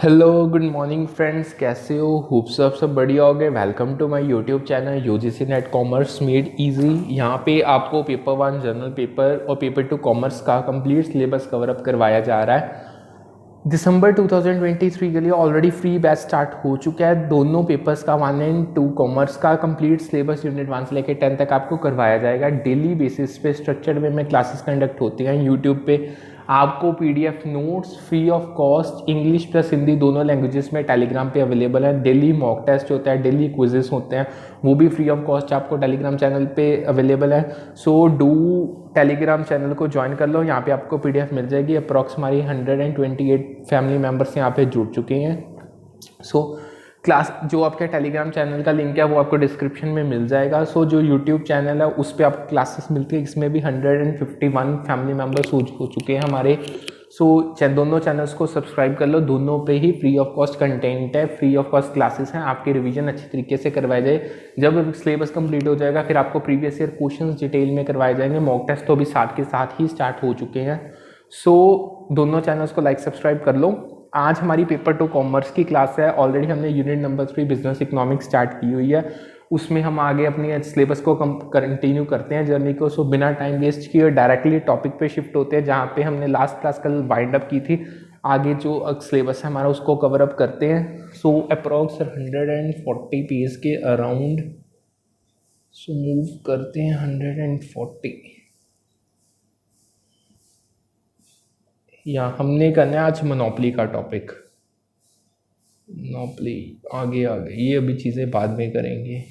Hello good morning friends, कैसे हो? Hope सब बढ़िया हो गए। Welcome to my YouTube channel UGC NET commerce made easy. यहाँ पे आपको पेपर 1 जनरल पेपर और पेपर 2 कॉमर्स का कंप्लीट सिलेबस कवर अप करवाया जा रहा है। दिसंबर 2023 के लिए ऑलरेडी फ्री बैच स्टार्ट हो चुका है। दोनों पेपर्स का 1 एंड 2 कॉमर्स का कंप्लीट सिलेबस यूनिट 1 से लेकर 10 तक आपको करवाया जाएगा। डेली बेसिस पे स्ट्रक्चर्ड वे में क्लासेस कंडक्ट होती हैं यूट्यूब पे। आपको PDF notes free of cost English plus Hindi दोनों लैंग्वेजेस में टेलीग्राम पे अवेलेबल है। डेली मॉक टेस्ट होता है, डेली क्विजेस होते हैं, वो भी फ्री ऑफ कॉस्ट आपको टेलीग्राम चैनल पे अवेलेबल है। सो डू टेलीग्राम चैनल को ज्वाइन कर लो, यहाँ पे आपको पीडीएफ मिल जाएगी। अप्रॉक्स हमारी 128 फैमिली मेम्बर्स यहाँ पे जुड़ चुके हैं। सो क्लास जो आपके टेलीग्राम चैनल का लिंक है वो आपको डिस्क्रिप्शन में मिल जाएगा। सो जो यूट्यूब चैनल है उस पर आपको क्लासेस मिलती है, इसमें भी 151 फैमिली मेम्बर्स हो चुके हैं हमारे। सो दोनों चैनल्स को सब्सक्राइब कर लो, दोनों पे ही फ्री ऑफ कॉस्ट कंटेंट है, फ्री ऑफ कॉस्ट क्लासेस हैं। आपकी रिवीजन अच्छी तरीके से करवाए जाए। जब सिलेबस कंप्लीट हो जाएगा फिर आपको प्रीवियस ईयर क्वेश्चंस डिटेल में करवाए जाएंगे। मॉक टेस्ट तो अभी साथ के साथ ही स्टार्ट हो चुके हैं। सो दोनों चैनल्स को लाइक सब्सक्राइब कर लो। आज हमारी पेपर 2 कॉमर्स की क्लास है। ऑलरेडी हमने unit number 3 business economics start की हुई है, उसमें हम आगे अपनी सिलेबस को कंटिन्यू करते हैं जर्नी को। सो बिना टाइम वेस्ट किए डायरेक्टली टॉपिक पे शिफ्ट होते हैं, जहाँ पे हमने लास्ट क्लास कल वाइंड अप की थी। आगे जो सिलेबस है हमारा उसको कवर अप करते हैं। सो अप्रॉक्स 140 पेज के अराउंड सो मूव करते हैं 140। या हमने करना है आज मोनोपोली का टॉपिक। मोनोपोली आगे आ गई, ये अभी चीज़ें बाद में करेंगे।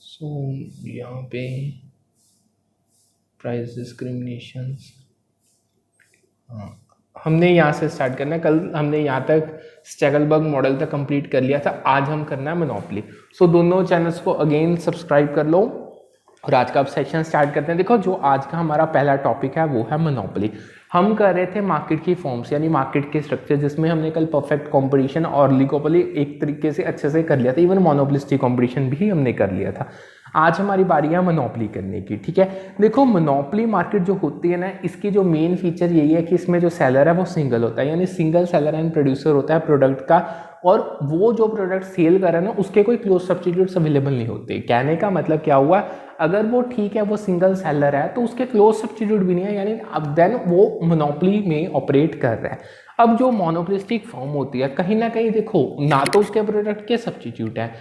सो यहाँ पे प्राइस डिस्क्रिमिनेशन, हाँ हमने यहाँ से स्टार्ट करना है। कल हमने यहाँ तक स्टैगलबर्ग मॉडल तक कंप्लीट कर लिया था, आज हम करना है मोनोपोली। सो दोनों चैनल्स को अगेन सब्सक्राइब कर लो और आज का अब सेक्शन स्टार्ट करते हैं। देखो जो आज का हमारा पहला टॉपिक है वो है मोनोपोली। हम कर रहे थे मार्केट की फॉर्म्स यानी मार्केट के स्ट्रक्चर, जिसमें हमने कल परफेक्ट कंपटीशन और ओलिगोपोली एक तरीके से अच्छे से कर लिया था। इवन मोनोपोलिस्टिक कंपटीशन भी हमने कर लिया था। आज हमारी बारी है मोनोपोली करने की, ठीक है। देखो मोनोपोली मार्केट जो होती है ना, इसकी जो मेन फीचर यही है कि इसमें जो सेलर है वो सिंगल होता है, यानी सिंगल सेलर एंड प्रोड्यूसर होता है प्रोडक्ट का। और वो जो प्रोडक्ट सेल कर रहा है ना उसके कोई क्लोज सब्स्टिट्यूट्स अवेलेबल नहीं होते। कहने का मतलब क्या हुआ, अगर वो ठीक है वो सिंगल सेलर है तो उसके क्लोज सब्स्टिट्यूट भी नहीं है, यानी अब देन वो मोनोपोली में ऑपरेट कर रहा है। अब जो मोनोपोलिस्टिक फॉर्म होती है कहीं ना कहीं देखो ना तो उसके प्रोडक्ट के सब्स्टिट्यूट है,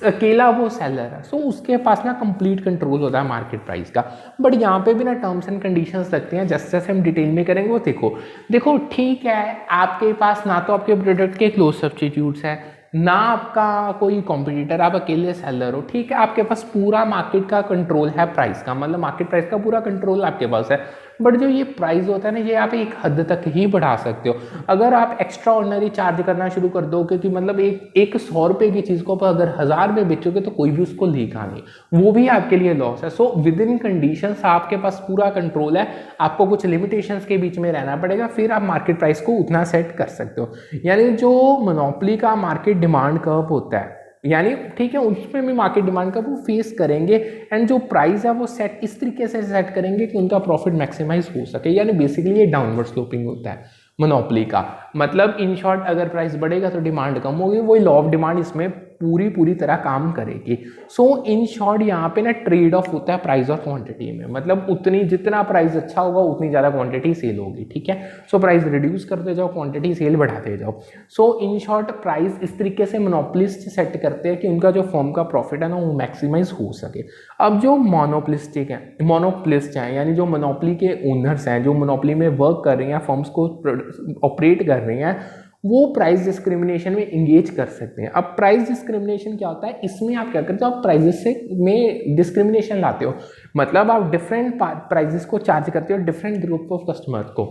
अकेला वो सेलर है। सो उसके पास ना कंप्लीट कंट्रोल होता है मार्केट प्राइस का। बट यहाँ पे भी ना टर्म्स एंड कंडीशंस लगते हैं, जैसे जैसे हम डिटेल में करेंगे वो देखो ठीक है, आपके पास ना तो आपके प्रोडक्ट के क्लोज सब्स्टिट्यूट्स है, ना आपका कोई कॉम्पिटिटर, आप अकेले सेलर हो, ठीक है। आपके पास पूरा मार्केट का कंट्रोल है प्राइस का, मतलब मार्केट प्राइस का पूरा कंट्रोल आपके पास है। बट जो ये प्राइस होता है ना, ये आप एक हद तक ही बढ़ा सकते हो। अगर आप एक्स्ट्रा ऑर्डिनरी चार्ज करना शुरू कर दो, क्योंकि मतलब एक 100 रुपये की चीज़ को अगर 1000 में बेचोगे तो कोई भी उसको लेगा नहीं, वो भी आपके लिए लॉस है। सो विद इन कंडीशंस आपके पास पूरा कंट्रोल है, आपको कुछ लिमिटेशंस के बीच में रहना पड़ेगा, फिर आप मार्केट प्राइस को उतना सेट कर सकते हो। यानी जो मोनोपोली का मार्केट डिमांड कर्व होता है, यानी ठीक है उसमें भी मार्केट डिमांड का वो फेस करेंगे, एंड जो प्राइस है वो सेट इस तरीके से सेट करेंगे कि उनका प्रॉफिट मैक्सिमाइज हो सके। यानी बेसिकली ये डाउनवर्ड स्लोपिंग होता है मोनोपोली का। मतलब इन शॉर्ट अगर प्राइस बढ़ेगा तो डिमांड कम होगी, वही लॉ ऑफ डिमांड इसमें पूरी तरह काम करेगी। सो इन शॉर्ट यहाँ पे ना ट्रेड ऑफ होता है प्राइस और क्वांटिटी में, मतलब उतनी जितना प्राइस अच्छा होगा उतनी ज़्यादा क्वांटिटी सेल होगी, ठीक है। सो प्राइस रिड्यूस करते जाओ, क्वांटिटी सेल बढ़ाते जाओ। सो इन शॉर्ट प्राइस इस तरीके से मोनोपोलिस्ट सेट करते हैं कि उनका जो फर्म का प्रॉफिट है ना वो मैक्सिमाइज हो सके। अब जो मोनोपोलिस्ट हैं यानी जो मोनोपोली के ओनर्स हैं, जो मोनोपोली में वर्क कर रही हैं, फर्म्स को ऑपरेट कर रही हैं, वो प्राइस डिस्क्रिमिनेशन में इंगेज कर सकते हैं। अब प्राइस डिस्क्रिमिनेशन क्या होता है, इसमें आप क्या करते हो, आप प्राइजेस से में डिस्क्रिमिनेशन लाते हो। मतलब आप डिफरेंट प्राइजेस को चार्ज करते हो डिफरेंट ग्रुप ऑफ कस्टमर को।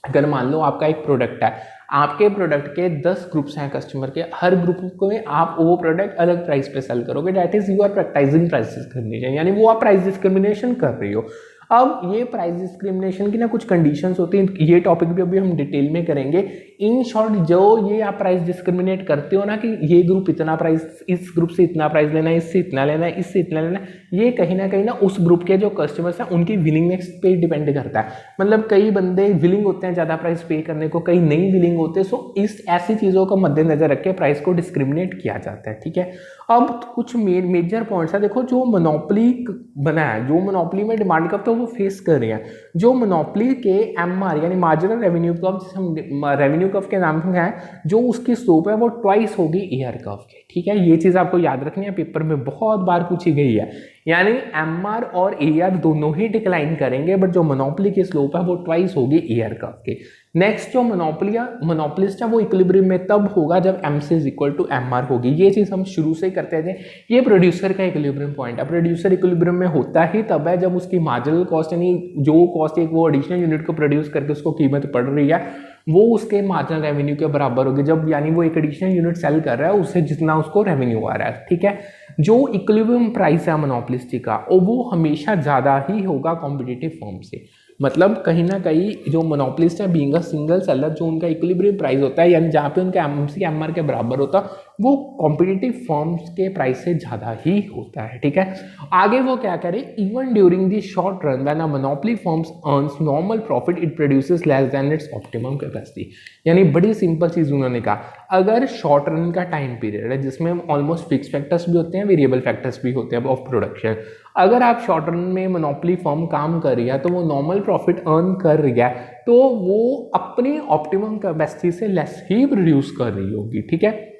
अगर मान लो आपका एक प्रोडक्ट है, आपके प्रोडक्ट के 10 ग्रुप्स हैं कस्टमर के, हर ग्रुप को में आप वो प्रोडक्ट अलग प्राइस पे सेल करोगे, that is you are practising price discrimination, यानी वो आप प्राइस डिस्क्रिमिनेशन कर रही हो। अब ये प्राइस डिस्क्रिमिनेशन की ना कुछ कंडीशंस होती हैं, ये टॉपिक भी अभी हम डिटेल में करेंगे। इन शॉर्ट जो ये आप प्राइस डिस्क्रिमिनेट करते हो ना कि ये ग्रुप इतना प्राइस, इस ग्रुप से इतना प्राइस लेना है, इससे इतना लेना है, इससे इतना लेना है, ये कहीं ना उस ग्रुप के जो कस्टमर्स हैं उनकी विलिंगनेस पे डिपेंड करता है। मतलब कई बंदे विलिंग होते हैं ज़्यादा प्राइस पे करने को, कई नहीं विलिंग होते। सो इस ऐसी चीज़ों को मद्देनजर रख के प्राइस को डिस्क्रिमिनेट किया जाता है, ठीक है। अब कुछ मेजर पॉइंट्स है, देखो जो मोनोपोली बना है, जो मोनोपोली में डिमांड कर्व तो वो फेस कर रहे हैं, जो मोनोपोली के एमआर यानी मार्जिनल रेवेन्यू कर्व, जिसे हम रेवेन्यू कर्व के नाम से है, जो उसकी स्लोप है वो ट्वाइस होगी एआर कर्व के, ठीक है। ये चीज़ आपको याद रखनी है, पेपर में बहुत बार पूछी गई है। यानी एमआर और एआर दोनों ही डिक्लाइन करेंगे, बट जो मोनोपोली की स्लोप है वो ट्वाइस होगी एआर कर्व के। नेक्स्ट जो मोनोपोलिस्ट है वो इक्विलिब्रियम में तब होगा जब MC is equal to MR होगी। ये चीज़ हम शुरू से ही करते थे। ये प्रोड्यूसर का इक्विलिब्रियम पॉइंट है। प्रोड्यूसर इक्विलिब्रियम में होता ही तब है जब उसकी मार्जिनल कॉस्ट यानी जो कॉस्ट एक वो एडिशनल यूनिट को प्रोड्यूस करके उसको कीमत पड़ रही है वो उसके मार्जिनल रेवेन्यू के बराबर होगी, जब यानी वो एक एडिशनल यूनिट सेल कर रहा है उससे जितना उसको रेवेन्यू आ रहा है, ठीक है। जो इक्विलिब्रियम प्राइस है मोनोपोलिस्ट का वो हमेशा ज़्यादा ही होगा कॉम्पिटिटिव फर्म से। मतलब कहीं ना कहीं जो मोनोपोलिस्ट है बीइंग अ सिंगल सेलर, जो उनका इक्विलिब्रियम प्राइस होता है यानी जहाँ पे उनका MC MR के बराबर होता है वो कॉम्पिटिटिव फर्म्स के प्राइस से ज़्यादा ही होता है, ठीक है। आगे वो क्या करे, even during the short run when a monopoly firms earns normal profit it produces less than it's optimum capacity. यानी बड़ी सिंपल चीज़ उन्होंने कहा, अगर शॉर्ट रन का टाइम पीरियड है जिसमें ऑलमोस्ट फिक्स फैक्टर्स भी होते हैं, वेरिएबल फैक्टर्स भी होते हैं ऑफ प्रोडक्शन, अगर आप शॉर्ट रन में मोनोपोली फर्म काम कर रही है तो वो नॉर्मल प्रॉफिट अर्न कर रही है तो वो अपनी ऑप्टिमम कैपेसिटी से लेस ही प्रोड्यूस कर रही होगी, ठीक है।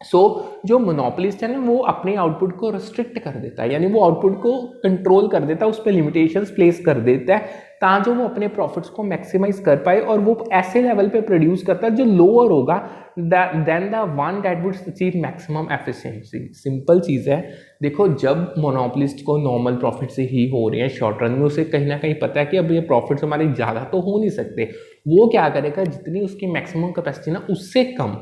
जो मोनोपोलिस्ट है ना वो अपने आउटपुट को रिस्ट्रिक्ट कर देता है, यानी वो आउटपुट को कंट्रोल कर देता है, उस पर लिमिटेशंस प्लेस कर देता है ताकि वो अपने प्रॉफिट्स को मैक्सिमाइज कर पाए और वो ऐसे लेवल पे प्रोड्यूस करता है जो लोअर होगा than the one that would achieve maximum efficiency. Simple चीज़ है, देखो जब मोनोपोलिस्ट को नॉर्मल प्रॉफिट से ही हो रहे हैं शॉर्ट रन में, उसे कहीं ना कहीं पता है कि अब ये प्रॉफिट्स हमारे ज़्यादा तो हो नहीं सकते, वो क्या करेगा जितनी उसकी मैक्सिमम कैपेसिटी ना उससे कम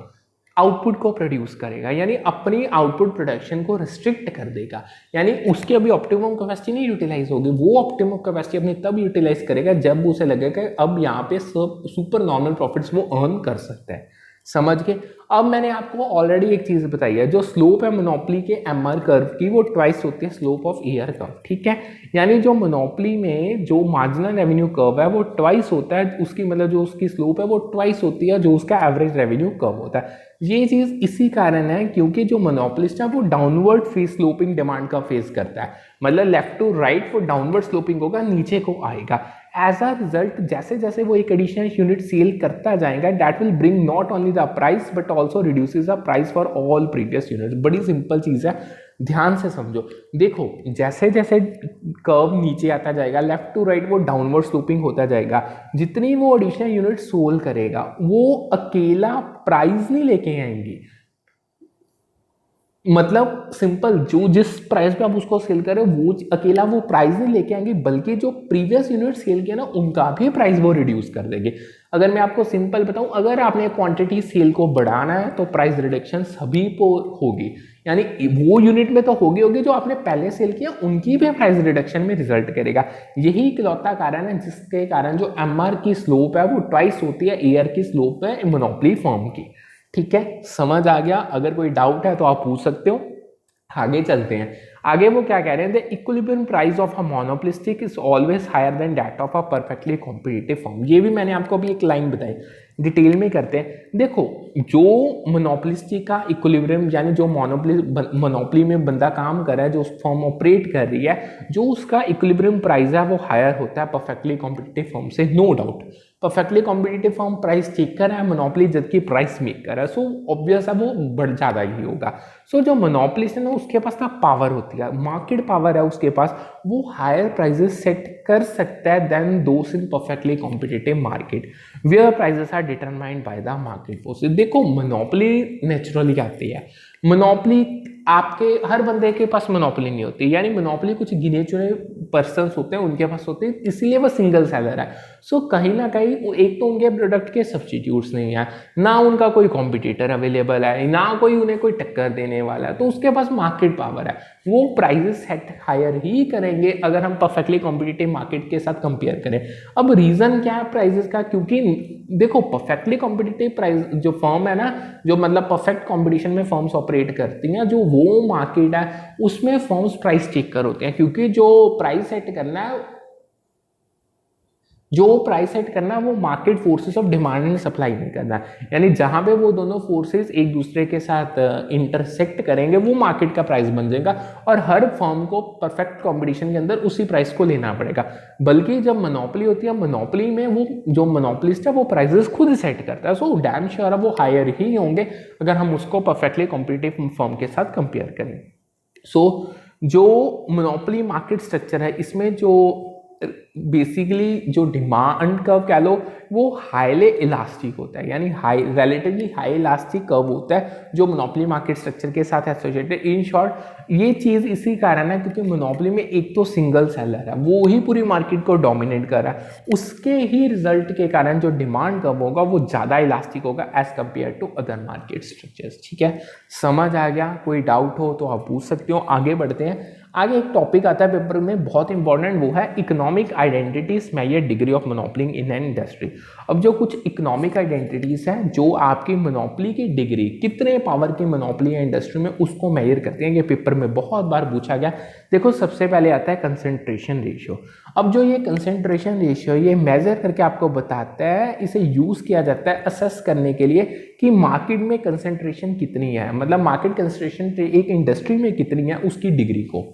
आउटपुट को प्रोड्यूस करेगा, यानी अपनी आउटपुट प्रोडक्शन को रिस्ट्रिक्ट कर देगा। यानी उसकी अभी ऑप्टिमम कैपेसिटी नहीं यूटिलाइज होगी, वो ऑप्टिमम कैपेसिटी अपनी तब यूटिलाइज करेगा जब उसे लगेगा अब यहाँ पे सब सुपर नॉर्मल प्रॉफिट्स वो अर्न कर सकता है। समझ के अब मैंने आपको ऑलरेडी एक चीज़ बताई है, जो स्लोप है मोनोपोली के MR कर्व की वो ट्वाइस होती है स्लोप ऑफ AR कर्व, ठीक है। यानी जो मोनोपोली में जो मार्जिनल रेवेन्यू कर्व है वो ट्वाइस होता है, उसकी मतलब जो उसकी स्लोप है वो ट्वाइस होती है जो उसका एवरेज रेवेन्यू कर्व होता है। ये चीज़ इसी कारण है क्योंकि जो मोनोपोलिस्ट है वो डाउनवर्ड फेस स्लोपिंग डिमांड का फेस करता है, मतलब लेफ्ट टू राइट वो डाउनवर्ड स्लोपिंग होगा, नीचे को आएगा। एज अ रिजल्ट जैसे जैसे वो एक एडिशनल यूनिट सेल करता जाएगा that will bring not only the price but also reduces the price for all previous units. बड़ी सिंपल चीज़ है, ध्यान से समझो। देखो जैसे जैसे कर्व नीचे आता जाएगा लेफ्ट टू राइट वो डाउनवर्ड स्लोपिंग होता जाएगा, जितनी वो एडिशनल यूनिट सोल करेगा वो अकेला प्राइस नहीं लेके आएंगी, मतलब सिंपल जो जिस प्राइस पे आप उसको सेल करें वो अकेला वो प्राइस नहीं लेके आएंगे बल्कि जो प्रीवियस यूनिट सेल किया ना उनका भी प्राइस वो रिड्यूस कर देंगे। अगर मैं आपको सिंपल बताऊं, अगर आपने क्वांटिटी सेल को बढ़ाना है तो प्राइस रिडक्शन सभी को होगी, यानी वो यूनिट में तो होगी जो आपने पहले सेल किया उनकी भी प्राइस रिडक्शन में रिजल्ट करेगा। यही इकलौता कारण है जिसके कारण जो MR की स्लोप है वो ट्वाइस होती है AR की स्लोप है मोनोपोली फर्म की, ठीक है। समझ आ गया? अगर कोई डाउट है तो आप पूछ सकते हो। आगे चलते हैं। आगे वो क्या कह रहे हैं, the equilibrium price of a monopolistic is always higher than that of a perfectly competitive firm. ये भी मैंने आपको अभी एक लाइन बताई, डिटेल में करते हैं। देखो जो मोनोपोलिस्टिक का इक्विलिब्रियम यानी जो मोनोपोली में बंदा काम कर रहा है, जो फर्म ऑपरेट कर रही है, जो उसका इक्विलिब्रियम प्राइस है वो हायर होता है परफेक्टली कॉम्पिटिटिव फर्म से, no doubt. Perfectly competitive firm price checker है, मोनोपोली जबकि प्राइस मेकर है, सो ऑब्वियस है वो बढ़ ज़्यादा ही होगा। सो जो मोनोपोलिस्ट है ना उसके पास ना पावर होती है, मार्केट पावर है उसके पास, वो हायर प्राइजेस सेट कर सकता है then those in perfectly competitive market where prices are determined by the market forces. देखो मोनोपोली नेचुरली आती है, मोनोपोली आपके हर बंदे के पास मोनोपोली नहीं होती, यानी मोनोपोली कुछ गिने चुने पर्सन्स होते हैं उनके पास होते हैं, इसीलिए वो सिंगल सेलर है। सो कहीं ना कहीं एक तो उनके प्रोडक्ट के सब्सटीट्यूट्स नहीं है, ना उनका कोई कॉम्पिटिटर अवेलेबल है, ना कोई उन्हें कोई टक्कर देने वाला है, तो उसके पास मार्केट पावर है, वो प्राइजेस सेट हायर ही करेंगे अगर हम परफेक्टली कॉम्पिटिटिव मार्केट के साथ कंपेयर करें। अब रीजन क्या है प्राइजेस का, क्योंकि देखो परफेक्टली कॉम्पिटिटिव प्राइस जो फर्म है ना, जो मतलब परफेक्ट कॉम्पिटिशन में फर्म्स ऑपरेट करती हैं, जो वो मार्केट है उसमें फर्म्स प्राइस चेकर होते हैं, क्योंकि जो प्राइस सेट करना है वो market forces of demand and supply नहीं करना है, यानी जहां पे वो दोनों फोर्सेस एक दूसरे के साथ इंटरसेक्ट करेंगे वो मार्केट का प्राइस बन जाएगा, और हर फर्म को परफेक्ट कंपटीशन के अंदर उसी प्राइस को लेना पड़ेगा। बल्कि जब मोनोपोली होती है, मोनोपोली में वो जो मोनोपोलिस्ट है वो प्राइसेस खुद सेट करता है, सो डैम श्योर है वो हायर ही होंगे अगर हम उसको परफेक्टली कॉम्पिटिटिव फर्म के साथ कंपेयर करें। सो जो मोनोपोली मार्केट स्ट्रक्चर है इसमें जो बेसिकली जो डिमांड कर्व कह लो वो हाईली इलास्टिक होता है, यानी रिलेटिवली हाई इलास्टिक कर्व होता है जो मोनोपोली मार्केट स्ट्रक्चर के साथ एसोसिएटेड। इन शॉर्ट ये चीज इसी कारण है क्योंकि मोनोपोली में एक तो सिंगल सेलर है, वो ही पूरी मार्केट को डोमिनेट कर रहा है, उसके ही रिजल्ट के कारण जो डिमांड कर्व होगा वो ज्यादा इलास्टिक होगा as compare to other market structures. ठीक है, समझ आ गया? कोई डाउट हो तो आप पूछ सकते हो। आगे बढ़ते हैं। आगे एक टॉपिक आता है पेपर में बहुत इंपॉर्टेंट, वो है economic identities measure degree of monopoly in an industry. अब जो कुछ इकोनॉमिक आइडेंटिटीज हैं जो आपकी मोनोपोली की डिग्री, कितने पावर की मोनोपोली है इंडस्ट्री में, उसको मेजर करते हैं। ये पेपर में बहुत बार पूछा गया। देखो सबसे पहले आता है कंसेंट्रेशन रेशियो। अब जो ये कंसेंट्रेशन रेशियो ये मेजर करके आपको बताता है, इसे यूज किया जाता है असेस करने के लिए कि मार्केट में कंसेंट्रेशन कितनी है, मतलब मार्केट कंसेंट्रेशन एक इंडस्ट्री में कितनी है उसकी डिग्री को।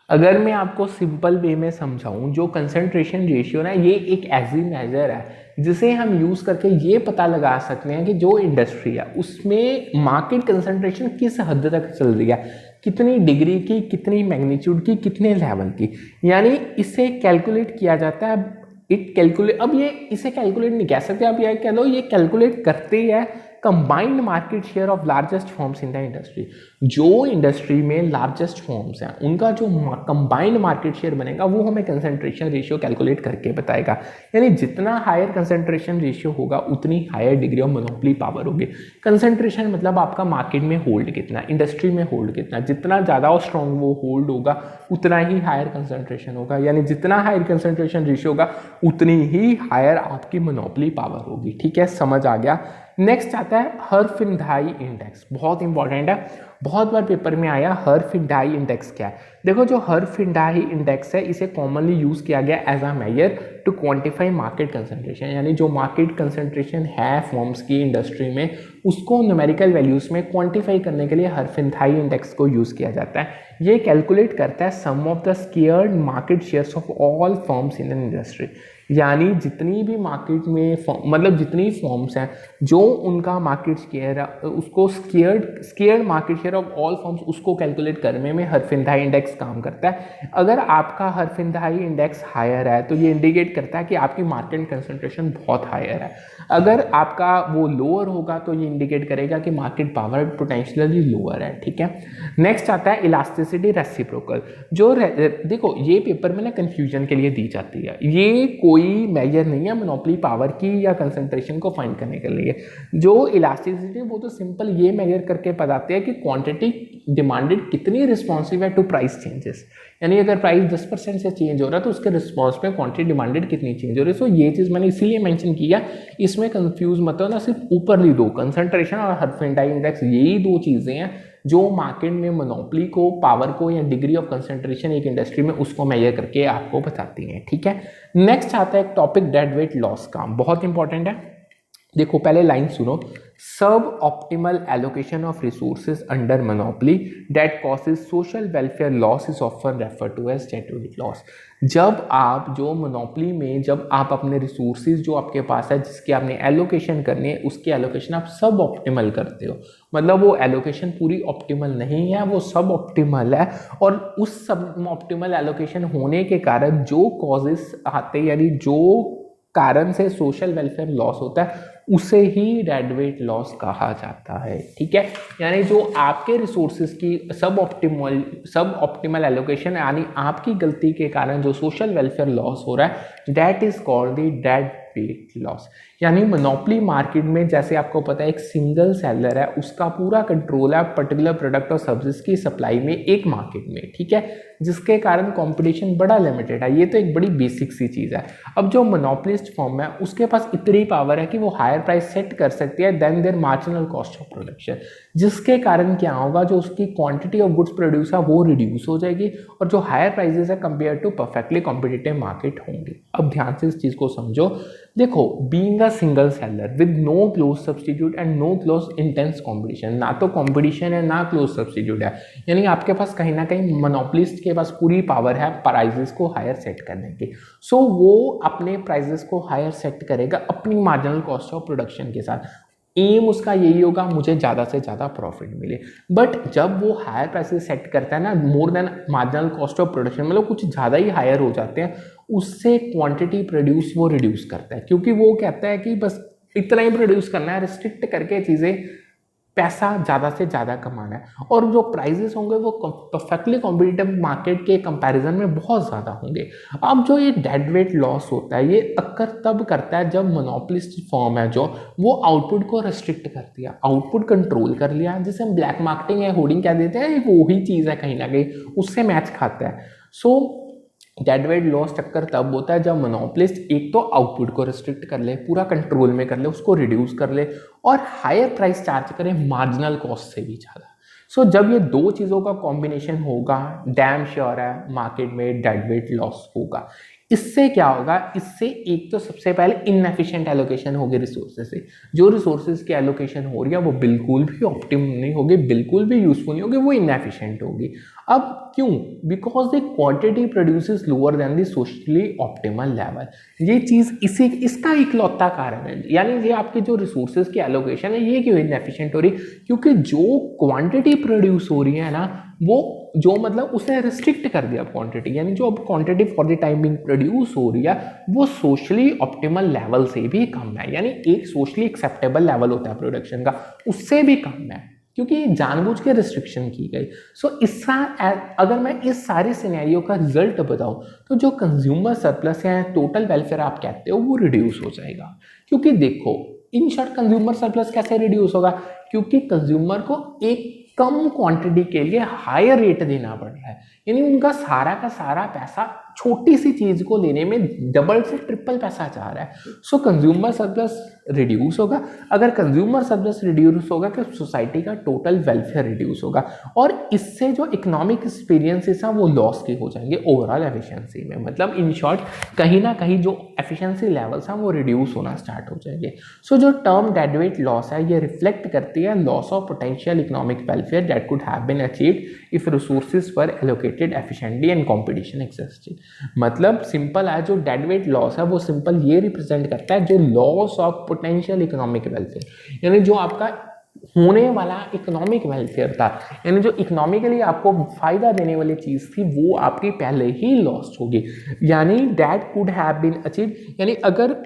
अगर मैं आपको सिंपल वे में समझाऊं, जो कंसेंट्रेशन रेशियो ना ये एक ऐसी मेजर है जिसे हम यूज करके ये पता लगा सकते हैं कि जो इंडस्ट्री है उसमें मार्केट कंसेंट्रेशन किस हद तक चल रही है, कितनी डिग्री की, कितनी मैग्नीट्यूड की, कितने लेवल की, यानी इसे कैलकुलेट किया जाता है। अब ये इसे कैलकुलेट नहीं कह सकते, आप ये कह लो ये कैलकुलेट करते हैं combined market share of largest firms in the industry. जो इंडस्ट्री में लार्जेस्ट फर्म्स हैं उनका जो कंबाइंड मार्केट शेयर बनेगा वो हमें कंसेंट्रेशन रेशियो कैलकुलेट करके बताएगा, यानी जितना हायर कंसेंट्रेशन रेशियो होगा उतनी higher degree of monopoly power होगी। कंसेंट्रेशन मतलब आपका मार्केट में होल्ड कितना, इंडस्ट्री में होल्ड कितना, जितना ज़्यादा स्ट्रॉन्ग वो होल्ड होगा उतना ही हायर कंसेंट्रेशन होगा, यानी जितना हायर कंसेंट्रेशन रेशियो होगा उतनी ही हायर आपकी मोनोपोली पावर होगी। ठीक है, समझ आ गया? नेक्स्ट आता है हर्फिंडाई इंडेक्स, बहुत इंपॉर्टेंट है, बहुत बार पेपर में आया। हर्फिंडाई इंडेक्स क्या है? देखो जो हर्फिंडाई इंडेक्स है इसे कॉमनली यूज किया गया as a measure to quantify market concentration, यानी जो मार्केट कंसंट्रेशन है फर्म्स की इंडस्ट्री में उसको न्यूमेरिकल वैल्यूज में क्वांटिफाई करने के लिए हर्फिंडाई इंडेक्स को यूज किया जाता है। ये कैलकुलेट करता है sum of the squared market shares of all firms in an industry, यानी जितनी भी मार्केट में मतलब जितनी फर्म्स हैं जो उनका मार्केट शेयर है उसको scared market share of all firms उसको कैलकुलेट करने में हर्फिंडाई इंडेक्स काम करता है। अगर आपका हर्फिंडाई इंडेक्स हायर है तो ये इंडिकेट करता है कि आपकी मार्केट कंसंट्रेशन बहुत हायर है, अगर आपका वो लोअर होगा तो ये इंडिकेट करेगा कि मार्केट पावर पोटेंशियली लोअर है। ठीक है, नेक्स्ट आता है इलास्टिसिटी रेसिप्रोकल। जो देखो ये पेपर में ना कंफ्यूजन के लिए दी जाती है, ये कोई मेजर नहीं है मोनोपोली पावर की या कंसंट्रेशन को फाइंड करने के लिए। जो इलास्टिसिटी वो तो सिंपल ये मेजर करके बताते हैं कि क्वांटिटी डिमांडेड कितनी रिस्पॉन्सिव है टू प्राइस चेंजेस, यानी अगर प्राइस 10% से चेंज हो रहा है तो उसके रिस्पॉन्स में क्वांटिटी डिमांडेड कितनी चेंज हो रही है। सो ये चीज़ मैंने इसीलिए मेंशन किया, इसमें कंफ्यूज मत हो ना, सिर्फ ऊपरली दो कंसंट्रेशन और हर्फिंडाई इंडेक्स यही दो चीज़ें हैं जो मार्केट में मोनोपोली को, पावर को या डिग्री ऑफ कंसंट्रेशन एक इंडस्ट्री में उसको मेजर करके आपको बताती हैं। ठीक है, नेक्स्ट आता है एक टॉपिक डेड वेट लॉस का, बहुत इंपॉर्टेंट है। देखो पहले लाइन सुनो, suboptimal allocation of resources under monopoly that causes social welfare loss is often refer to as dead weight loss. जब आप जो मोनोपोली में जब आप अपने रिसोर्सेज जो आपके पास है जिसकी आपने एलोकेशन करनी है उसकी एलोकेशन आप सब ऑप्टिमल करते हो, मतलब वो एलोकेशन पूरी ऑप्टिमल नहीं है, वो सब ऑप्टिमल है, और उस सब ऑप्टिमल एलोकेशन होने के कारण जो कॉजेज आते हैं यानी जो कारण से सोशल वेलफेयर लॉस होता है उसे ही डेड वेट लॉस कहा जाता है। ठीक है, यानी जो आपके रिसोर्सेज की सब ऑप्टिमल एलोकेशन यानी आपकी गलती के कारण जो सोशल वेलफेयर लॉस हो रहा है, that is called the dead weight loss. यानी मोनोपोली मार्केट में जैसे आपको पता है एक सिंगल सेलर है, उसका पूरा कंट्रोल है पर्टिकुलर प्रोडक्ट और सर्विस की सप्लाई में एक मार्केट में। ठीक है, जिसके कारण कंपटीशन बड़ा लिमिटेड है। ये तो एक बड़ी बेसिक सी चीज़ है। अब जो मोनोपोलिस्ट फर्म है उसके पास इतनी पावर है कि वो हायर प्राइस सेट कर सकती है then their marginal cost of production, जिसके कारण क्या होगा, जो उसकी क्वांटिटी ऑफ गुड्स प्रोड्यूस है वो रिड्यूस हो जाएगी और जो हायर प्राइसेस है compare to perfectly competitive market होंगे। अब ध्यान से इस चीज़ को समझो। देखो, being a single seller with no close substitute and no close intense competition, ना तो कंपटीशन है ना क्लोज सब्स्टिट्यूट है, यानी आपके पास कहीं ना कहीं मोनोपोलिस्ट के पास पूरी पावर है प्राइजेस को हायर सेट करने की। सो वो अपने प्राइजेस को हायर सेट करेगा अपनी मार्जिनल कॉस्ट ऑफ प्रोडक्शन के साथ। एम उसका यही होगा मुझे ज़्यादा से ज़्यादा प्रॉफिट मिले। बट जब वो हायर प्राइसेस सेट करता है ना, more than marginal cost of production, मतलब कुछ ज़्यादा ही हायर हो जाते हैं, उससे क्वांटिटी प्रोड्यूस वो रिड्यूस करता है, क्योंकि वो कहता है कि बस इतना ही प्रोड्यूस करना है, रिस्ट्रिक्ट करके चीज़ें, पैसा ज़्यादा से ज़्यादा कमाना है। और जो प्राइजेस होंगे वो परफेक्टली कॉम्पिटिटिव मार्केट के कंपैरिजन में बहुत ज़्यादा होंगे। अब जो ये डेड वेट लॉस होता है ये अक्कर तब करता है जब मोनोपोलिस्ट फर्म है जो वो आउटपुट को रेस्ट्रिक्ट कर दिया, आउटपुट कंट्रोल कर लिया, जिसे हम ब्लैक मार्केटिंग या होर्डिंग कह देते हैं, वो ही चीज़ है कहीं ना कहीं, उससे मैच खाता है। सो डेड वेट लॉस चक्कर तब होता है जब मोनोपोलिस्ट एक तो आउटपुट को रिस्ट्रिक्ट कर ले, पूरा कंट्रोल में कर ले, उसको रिड्यूस कर ले और हायर प्राइस चार्ज करे मार्जिनल कॉस्ट से भी ज़्यादा। सो जब ये दो चीज़ों का कॉम्बिनेशन होगा, डैम श्योर है मार्केट में डेड वेट लॉस होगा। इससे क्या होगा, इससे एक तो सबसे पहले इनएफिशिएंट एलोकेशन होगी रिसोर्सेज से, जो रिसोर्सेज की एलोकेशन हो रही है वो बिल्कुल भी ऑप्टिमम नहीं होगी, बिल्कुल भी यूजफुल नहीं होगी, वो इनएफिशिएंट होगी। अब क्यों? Because the quantity produces lower than the socially optimal level. ये चीज़ इसका इकलौता कारण है, यानी ये आपके जो रिसोर्सेज की एलोकेशन है ये क्यों इनएफिशिएंट हो रही, क्योंकि जो क्वांटिटी प्रोड्यूस हो रही है ना, वो जो मतलब उसने रिस्ट्रिक्ट कर दिया क्वांटिटी, यानी जो अब quantity for the time being produce हो रही है वो सोशली ऑप्टिमल लेवल से भी कम है, यानी एक सोशली एक्सेप्टेबल लेवल होता है प्रोडक्शन का, उससे भी कम है, क्योंकि जानबूझ के रिस्ट्रिक्शन की गई। सो इसका अगर मैं इस सारे सिनेरियो का रिजल्ट बताऊं तो जो कंज्यूमर सरप्लस या टोटल वेलफेयर आप कहते हो वो रिड्यूस हो जाएगा। क्योंकि देखो, इन शॉर्ट कंज्यूमर सरप्लस कैसे रिड्यूस होगा, क्योंकि कंज्यूमर को एक कम क्वांटिटी के लिए हायर रेट देना पड़ रहा है, यानी उनका सारा का सारा पैसा छोटी सी चीज को लेने में डबल से ट्रिपल पैसा चाह रहा है। सो कंज्यूमर सरप्लस रिड्यूस होगा। अगर कंज्यूमर सरप्लस रिड्यूस होगा तो सोसाइटी का टोटल वेलफेयर रिड्यूस होगा और इससे जो इकोनॉमिक एक्सपीरियंसेस हैं वो लॉस के हो जाएंगे ओवरऑल एफिशिएंसी में। मतलब इन शॉर्ट कहीं ना कहीं जो एफिशिएंसी लेवल्स हैं वो रिड्यूस होना स्टार्ट हो जाएंगे। सो जो टर्म डेड वेट लॉस है ये रिफ्लेक्ट करती है loss of potential economic welfare that could have been achieved if resources were allocated efficiently and competition existed. मतलब सिंपल है, जो डेड वेट लॉस है वो सिंपल ये रिप्रेजेंट करता है जो loss of potential economic welfare, यानी जो आपका होने वाला इकोनॉमिक वेलफेयर था, यानी जो इकोनॉमिकली आपको फायदा देने वाली चीज थी वो आपकी पहले ही लॉस्ट होगी, यानी that could have been achieved, यानी अगर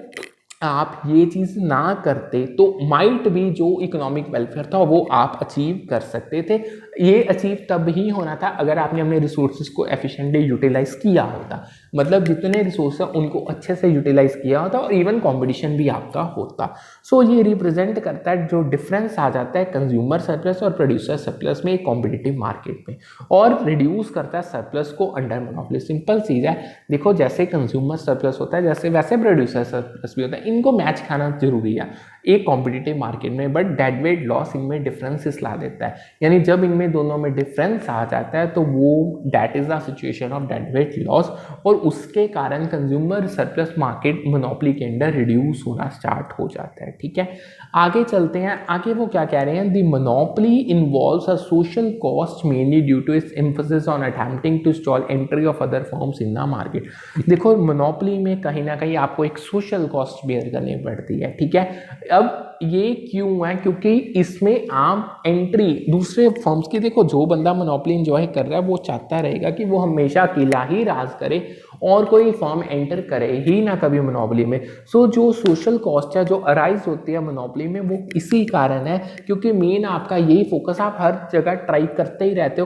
आप ये चीज़ ना करते तो माइट भी जो इकोनॉमिक वेलफेयर था वो आप अचीव कर सकते थे। ये अचीव तब ही होना था अगर आपने अपने रिसोर्सेज को एफिशिएंटली यूटिलाइज किया होता, मतलब जितने रिसोर्स हैं उनको अच्छे से यूटिलाइज किया होता और इवन कंपटीशन भी आपका होता। सो ये रिप्रेजेंट करता है जो डिफरेंस आ जाता है कंज्यूमर सरप्लस और प्रोड्यूसर सरप्लस में कॉम्पिटिटिव मार्केट में, और रिड्यूस करता है सरप्लस को अंडर मोनोपोली। सिंपल चीज़ है, देखो जैसे कंज्यूमर सरप्लस होता है जैसे वैसे प्रोड्यूसर सरप्लस भी होता है, इनको मैच खाना जरूरी है एक कॉम्पिटिटिव मार्केट में। बट डेड वेट लॉस इनमें डिफरेंसेस ला देता है, यानी जब इनमें दोनों में डिफरेंस आ जाता है तो वो that is the situation of dead weight loss, और उसके कारण कंज्यूमर सरप्लस मार्केट मोनोपोली के अंडर रिड्यूस होना स्टार्ट हो जाता है। ठीक है, आगे चलते हैं। आगे वो क्या कह रहे हैं, the monopoly involves a social cost mainly due to its emphasis on attempting to stall entry of other firms in the market. देखो मोनोपोली में कहीं ना कहीं आपको एक सोशल कॉस्ट बेयर करनी पड़ती है। ठीक है, अब ये क्यों है, क्योंकि इसमें आप एंट्री दूसरे फर्म्स की, देखो जो बंदा मोनोपोली एंजॉय कर रहा है वो चाहता रहेगा कि वो हमेशा अकेला ही राज करे और कोई फर्म एंटर करे ही ना कभी मोनोपोली में। सो जो सोशल कॉस्ट है जो अराइज होती है मोनोपोली में, वो इसी कारण है क्योंकि मेन आपका यही फोकस, आप हर जगह ट्राई करते ही रहते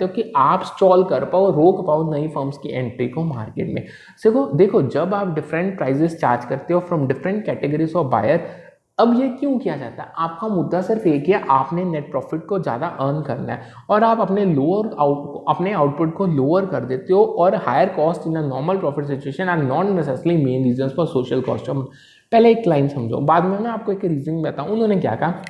हो कि आप स्टॉल कर पाओ, रोक पाओ नई फर्म्स की एंट्री को मार्केट में। देखो जब आप डिफरेंट प्राइजेस चार्ज करते हो from different categories of buyer, अब ये क्यों किया जाता है? आपका मुद्दा सिर्फ एक ही है, आपने नेट प्रॉफिट को ज़्यादा अर्न करना है और आप अपने आउटपुट को लोअर कर देते हो, और higher cost in a normal profit situation are not necessarily main reasons for social cost. पहले एक लाइन समझो, बाद में मैं आपको एक रीजन बताऊं। उन्होंने क्या कहा,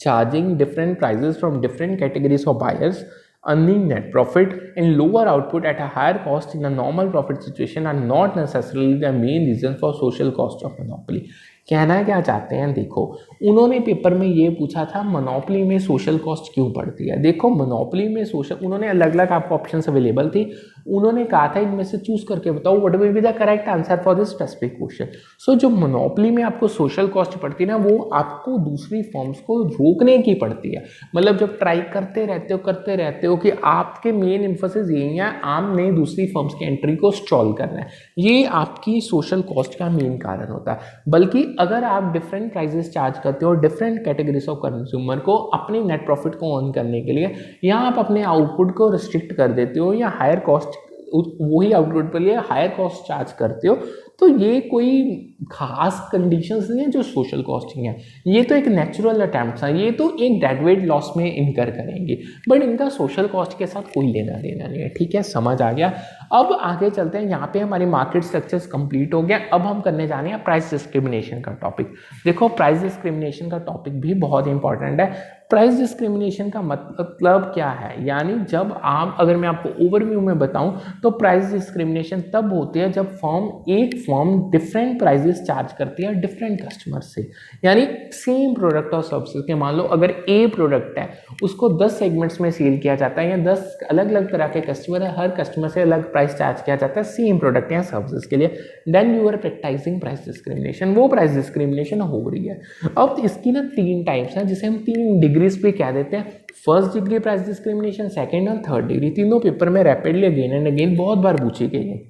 charging different prices from different categories of buyers earning net profit and lower output at a higher cost in a normal profit situation are not necessarily the main reason for social cost of monopoly। कहना क्या चाहते हैं, देखो उन्होंने paper में ये पूछा था मोनोपोली में सोशल कॉस्ट क्यों पड़ती है। देखो मोनोपोली में सोशल, उन्होंने अलग अलग आपको ऑप्शंस अवेलेबल थी, उन्होंने कहा था इनमें से चूज करके बताओ what will be the correct answer for this specific question. So जो मोनोपोली में आपको सोशल कॉस्ट पड़ती है ना, वो आपको दूसरी फॉर्म्स को रोकने की पड़ती है। मतलब जब ट्राई करते रहते हो कि आपके मेन इम्फोसिस यही है, आपने दूसरी फॉर्म्स की एंट्री को स्टॉल करना है, ये आपकी सोशल कॉस्ट का मेन कारण होता है। बल्कि अगर आप डिफरेंट प्राइजेस चार्ज करते हो डिफरेंट कैटेगरीज ऑफ कंज्यूमर को अपने नेट प्रॉफिट को अर्न करने के लिए, या आप अपने आउटपुट को रिस्ट्रिक्ट कर देते हो या हायर कॉस्ट, वही आउटपुट पर लिए हायर कॉस्ट चार्ज करते हो, तो ये कोई खास कंडीशंस नहीं है जो सोशल कॉस्टिंग है, ये तो एक नेचुरल अटैम्प्ट है, ये तो एक डेडवेट लॉस में इनकर करेंगे, बट इनका सोशल कॉस्ट के साथ कोई लेना देना नहीं है। ठीक है, समझ आ गया। अब आगे चलते हैं, यहाँ पे हमारी मार्केट स्ट्रक्चर्स कंप्लीट हो गया। अब हम करने जा रहे हैं प्राइस डिस्क्रिमिनेशन का टॉपिक। देखो प्राइस डिस्क्रिमिनेशन का टॉपिक भी बहुत इंपॉर्टेंट है। प्राइस डिस्क्रिमिनेशन का मतलब क्या है, यानी जब आप, अगर मैं आपको ओवरव्यू में बताऊं तो प्राइस डिस्क्रिमिनेशन तब होती है जब एक फर्म डिफरेंट प्राइजेस चार्ज करती है डिफरेंट कस्टमर से। यानी सेम प्रोडक्ट और सर्विसेज के, मान लो अगर ए प्रोडक्ट है उसको 10 सेगमेंट्स में सेल किया जाता है या 10 अलग अलग तरह के कस्टमर है, हर कस्टमर से अलग प्राइस चार्ज किया जाता है सेम प्रोडक्ट या सर्विसेज के लिए, then you are practising price discrimination, वो प्राइस डिस्क्रिमिनेशन हो रही है। अब इसकी ना 3 टाइप्स हैं जिसे हम 3 डिग्रीज पे कह देते हैं। First degree price discrimination, second और थर्ड डिग्री, तीनों पेपर में रैपिडली अगेन एंड अगेन बहुत बार पूछी गई है।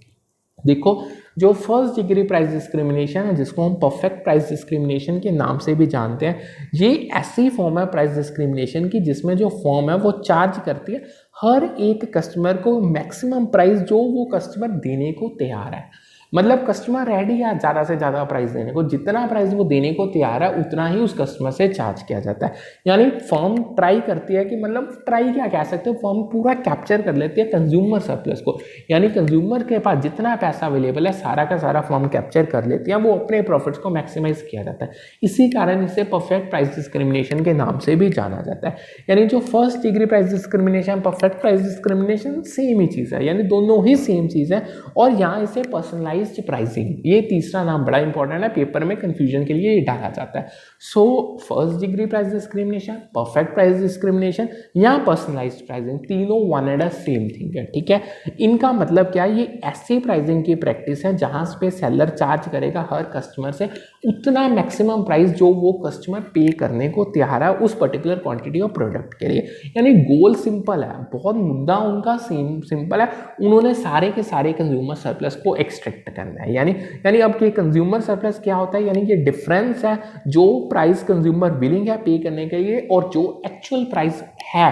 देखो जो फर्स्ट डिग्री प्राइस डिस्क्रिमिनेशन है, जिसको हम परफेक्ट प्राइस डिस्क्रिमिनेशन के नाम से भी जानते हैं, ये ऐसी फॉर्म है प्राइस डिस्क्रिमिनेशन की जिसमें जो फॉर्म है वो चार्ज करती है हर एक कस्टमर को मैक्सिमम प्राइस जो वो कस्टमर देने को तैयार है। मतलब कस्टमर रेडी है ज़्यादा से ज़्यादा प्राइस देने को, जितना प्राइस वो देने को तैयार है उतना ही उस कस्टमर से चार्ज किया जाता है। यानी फर्म ट्राई करती है कि, मतलब ट्राई क्या कह सकते हो, फर्म पूरा कैप्चर कर लेती है कंज्यूमर सरप्लस को, यानी कंज्यूमर के पास जितना पैसा अवेलेबल है सारा का सारा फर्म कैप्चर कर लेती है, वो अपने प्रॉफिट्स को मैक्सिमाइज किया जाता है। इसी कारण इसे परफेक्ट प्राइस डिस्क्रिमिनेशन के नाम से भी जाना जाता है। यानी जो first degree price discrimination, perfect price discrimination same ही चीज़ है, यानी दोनों ही सेम चीज़ है। और यहाँ इसे पर्सनलाइज प्राइसिंग, ये तीसरा नाम बड़ा इंपॉर्टेंट है, पेपर में कंफ्यूजन के लिए ये डाला जाता है। So first degree price discrimination, perfect price discrimination या पर्सनलाइज्ड प्राइसिंग, तीनों वन एंड सेम थिंग है। ठीक है, इनका मतलब क्या है, ये ऐसी प्राइसिंग की प्रैक्टिस है जहां पे सेलर चार्ज करेगा हर कस्टमर से उतना मैक्सिमम प्राइस जो वो कस्टमर पे करने को तैयार है उस पर्टिकुलर क्वांटिटी ऑफ प्रोडक्ट के लिए। यानी गोल सिंपल है, बहुत मुद्दा उनका सिंपल है, उन्होंने सारे के सारे कंज्यूमर सरप्लस को एक्सट्रैक्ट करना है। यानी अब ये कंज्यूमर सरप्लस क्या होता है, यानी ये डिफरेंस है जो प्राइस कंज्यूमर विलिंग है पे करने के लिए और जो एक्चुअल प्राइस है,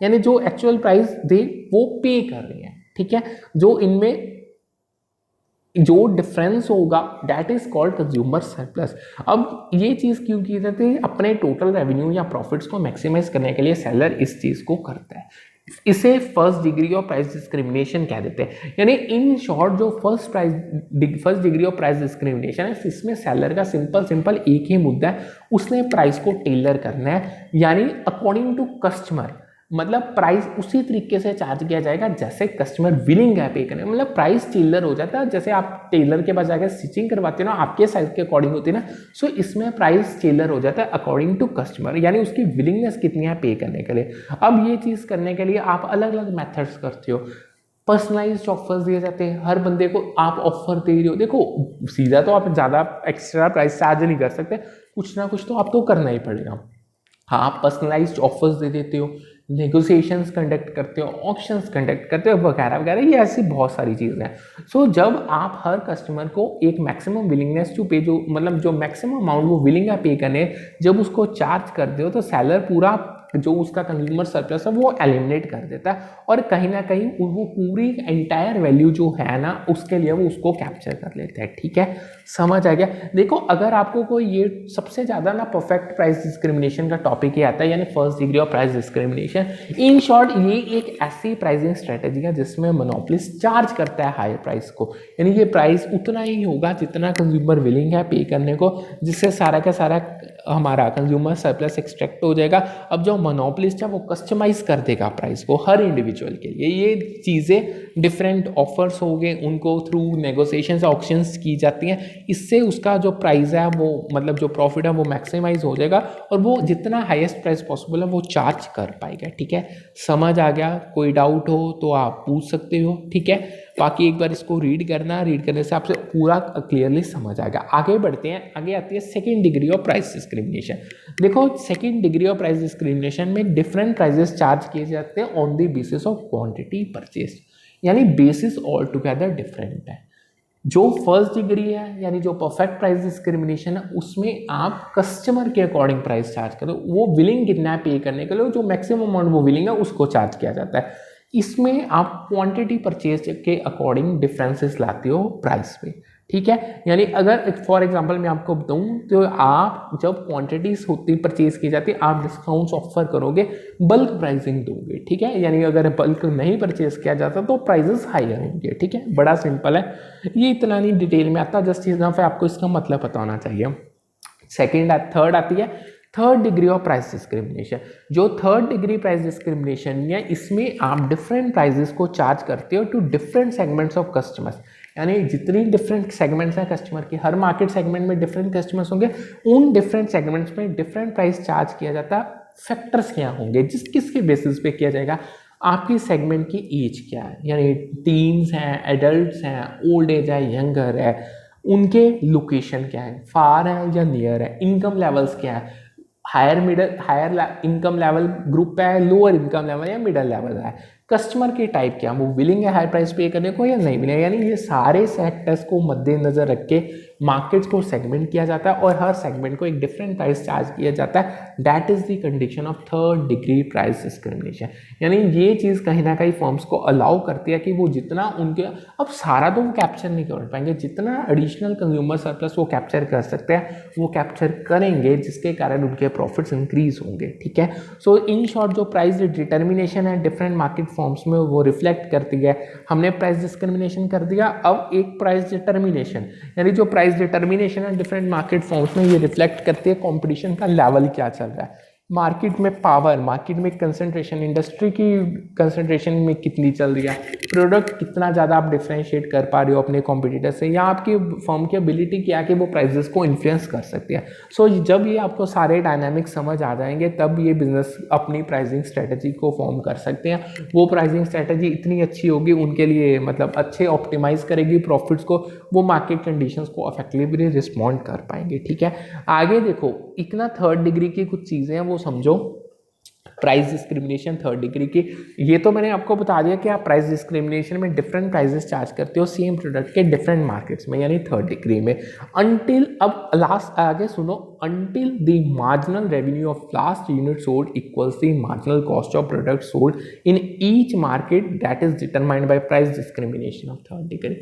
यानी जो एक्चुअल प्राइस दे वो पे कर रही है। ठीक है, जो इनमें जो डिफरेंस होगा that is called consumer surplus. अब ये चीज क्यों की जाती है, अपने टोटल रेवेन्यू या प्रॉफिट्स को मैक्सिमाइज करने के लिए सेलर इस चीज को करता है। इसे first degree of price discrimination कह देते हैं। यानी इन शॉर्ट जो first degree of price discrimination है, इसमें सेलर का सिंपल एक ही मुद्दा है, उसने प्राइस को टेलर करना है, यानी अकॉर्डिंग टू कस्टमर, मतलब प्राइस उसी तरीके से चार्ज किया जाएगा जैसे कस्टमर विलिंग है पे करने। मतलब प्राइस टेलर हो जाता है, जैसे आप टेलर के पास जाकर स्टिचिंग करवाते हो ना, आपके साइज के अकॉर्डिंग होती है ना, सो इसमें प्राइस टेलर हो जाता है अकॉर्डिंग टू कस्टमर, यानी उसकी विलिंगनेस कितनी है पे करने के लिए। अब ये चीज़ करने के लिए आप अलग अलग मेथड्स करते हो, पर्सनलाइज्ड ऑफर्स दिए जाते हैं, हर बंदे को आप ऑफर दे रहे हो। देखो सीधा तो आप ज़्यादा एक्स्ट्रा प्राइस चार्ज नहीं कर सकते, कुछ ना कुछ तो आपको करना ही पड़ेगा। हाँ, आप पर्सनलाइज्ड ऑफर्स दे देते हो, नेगोशिएशंस कंडक्ट करते हो, ऑप्शंस कंडक्ट करते हो, वगैरह वगैरह, ये ऐसी बहुत सारी चीज़ें हैं। सो जब आप हर कस्टमर को एक मैक्सिमम विलिंगनेस टू पे, जो मतलब जो मैक्सिमम अमाउंट वो विलिंग है पे करने, जब उसको चार्ज करते हो तो सेलर पूरा जो उसका कंज्यूमर सरप्लस है वो एलिमिनेट कर देता है, और कहीं ना कहीं वो पूरी एंटायर वैल्यू जो है ना उसके लिए वो उसको कैप्चर कर लेता है। ठीक है, समझ आ गया। देखो अगर आपको कोई ये सबसे ज़्यादा ना परफेक्ट प्राइस डिस्क्रिमिनेशन का टॉपिक ही आता है, यानी first degree of price discrimination. In short ये एक ऐसी प्राइसिंग स्ट्रेटेजी है जिसमें मोनोपोलिस्ट चार्ज करता है हायर प्राइस को, यानी ये प्राइस उतना ही होगा जितना कंज्यूमर विलिंग है पे करने को, जिससे सारा का सारा हमारा कंज्यूमर सरप्लस एक्सट्रैक्ट हो जाएगा। अब जो मोनोपोलिस्ट है वो कस्टमाइज कर देगा प्राइस को हर इंडिविजुअल के लिए। ये चीज़ें डिफरेंट ऑफर्स हो गए, उनको थ्रू नेगोशिएशंस ऑक्शंस की जाती हैं, इससे उसका जो प्राइस है वो मतलब जो प्रॉफिट है वो मैक्सिमाइज हो जाएगा, और वो जितना हाईएस्ट प्राइस पॉसिबल है वो चार्ज कर पाएगा। ठीक है, समझ आ गया? कोई डाउट हो तो आप पूछ सकते हो। ठीक है, बाकी एक बार इसको रीड करना, रीड करने से आपसे पूरा क्लियरली समझ आएगा। आगे बढ़ते हैं, आगे आती है second degree of price discrimination. देखो second degree of price discrimination में डिफरेंट प्राइजेस चार्ज किए जाते हैं on the basis of quantity purchase, यानी बेसिस ऑल टुगेदर डिफरेंट है। जो फर्स्ट डिग्री है यानी जो परफेक्ट प्राइस डिस्क्रिमिनेशन है, उसमें आप कस्टमर के अकॉर्डिंग प्राइस चार्ज करो, वो विलिंग कितना पे करने के लिए, जो मैक्सिमम अमाउंट वो विलिंग है उसको चार्ज किया जाता है। इसमें आप क्वांटिटी परचेज के अकॉर्डिंग डिफरेंसेस लाते हो प्राइस पे। ठीक है, यानी अगर फॉर एग्जांपल मैं आपको बताऊं तो आप जब क्वांटिटीज होती परचेज की जाती है, आप डिस्काउंट्स ऑफर करोगे, बल्क प्राइसिंग दोगे। ठीक है, यानी अगर बल्क नहीं परचेज किया जाता तो प्राइसेस हायर होंगे। ठीक है, बड़ा सिंपल है, ये इतना नहीं डिटेल में आता, जस्ट इतना पे आपको इसका मतलब पता होना चाहिए। थर्ड आती है third degree of price discrimination. जो थर्ड डिग्री प्राइस डिस्क्रिमिनेशन है, इसमें आप डिफरेंट प्राइजेस को चार्ज करते हो to different segments of customers, यानी जितनी डिफरेंट सेगमेंट्स हैं कस्टमर की, हर मार्केट सेगमेंट में डिफरेंट कस्टमर्स होंगे, उन डिफरेंट सेगमेंट्स में डिफरेंट प्राइस चार्ज किया जाता है। फैक्टर्स क्या होंगे, किसके बेसिस पे किया जाएगा? आपकी सेगमेंट की एज क्या है, यानी टीन्स हैं, एडल्ट्स हैं, ओल्ड एज है, यंगर है, उनके लोकेशन क्या है, फार है या नियर है, इनकम लेवल्स क्या है, हायर इनकम लेवल ग्रुप है, लोअर इनकम लेवल या मिडिल लेवल है, कस्टमर के टाइप क्या, वो विलिंग है हाई प्राइस पे करने को या नहीं विलिंग, यानी ये सारे फैक्टर्स को मद्देनजर रख के मार्केट्स को सेगमेंट किया जाता है, और हर सेगमेंट को एक डिफरेंट प्राइस चार्ज किया जाता है। That is the condition of third degree price discrimination. यानी ये चीज़ कहीं ना कहीं फर्म्स को अलाउ करती है कि वो जितना उनके, अब सारा तो वो कैप्चर नहीं कर पाएंगे, जितना एडिशनल कंज्यूमर सरप्लस वो कैप्चर कर सकते हैं वो कैप्चर करेंगे, जिसके कारण उनके प्रॉफिट्स इंक्रीज होंगे। ठीक है, सो इन शॉर्ट जो प्राइस डिटर्मिनेशन है डिफरेंट मार्केट फॉर्म्स में वो रिफ्लेक्ट करती है। हमने प्राइस डिस्क्रिमिनेशन कर दिया, अब एक प्राइस डिटर्मिनेशन, यानी जो प्राइस डिटर्मिनेशन है डिफरेंट मार्केट फॉर्म्स में ये रिफ्लेक्ट करती है कंपटीशन का लेवल क्या चल रहा है, मार्केट में पावर, मार्केट में कंसंट्रेशन, इंडस्ट्री की कंसंट्रेशन में कितनी चल रही है, प्रोडक्ट कितना ज़्यादा आप डिफरेंशिएट कर पा रहे हो अपने कॉम्पिटिटर से, या आपकी फर्म की एबिलिटी क्या है कि वो प्राइसेस को इन्फ्लुएंस कर सकती है। सो जब ये आपको सारे डायनामिक्स समझ आ जाएंगे तब ये बिजनेस अपनी प्राइसिंग स्ट्रेटजी को फॉर्म कर सकते हैं। वो प्राइसिंग स्ट्रेटजी इतनी अच्छी होगी उनके लिए, मतलब अच्छे ऑप्टिमाइज करेगी प्रॉफिट्स को, वो मार्केट कंडीशंस को इफेक्टिवली रिस्पॉन्ड कर पाएंगे। ठीक है, आगे देखो इतना थर्ड डिग्री की कुछ चीज़ें हैं वो समझो। प्राइस डिस्क्रिमिनेशन थर्ड डिग्री की, ये तो मैंने आपको बता दिया कि आप प्राइस डिस्क्रिमिनेशन में डिफरेंट प्राइसेस चार्ज करते हो सेम प्रोडक्ट के डिफरेंट मार्केट्स में, यानी थर्ड डिग्री में। अंटिल, अब लास्ट आगे सुनो, until the marginal revenue of last unit sold equals the marginal cost of product sold in each market that is determined by price discrimination of third degree.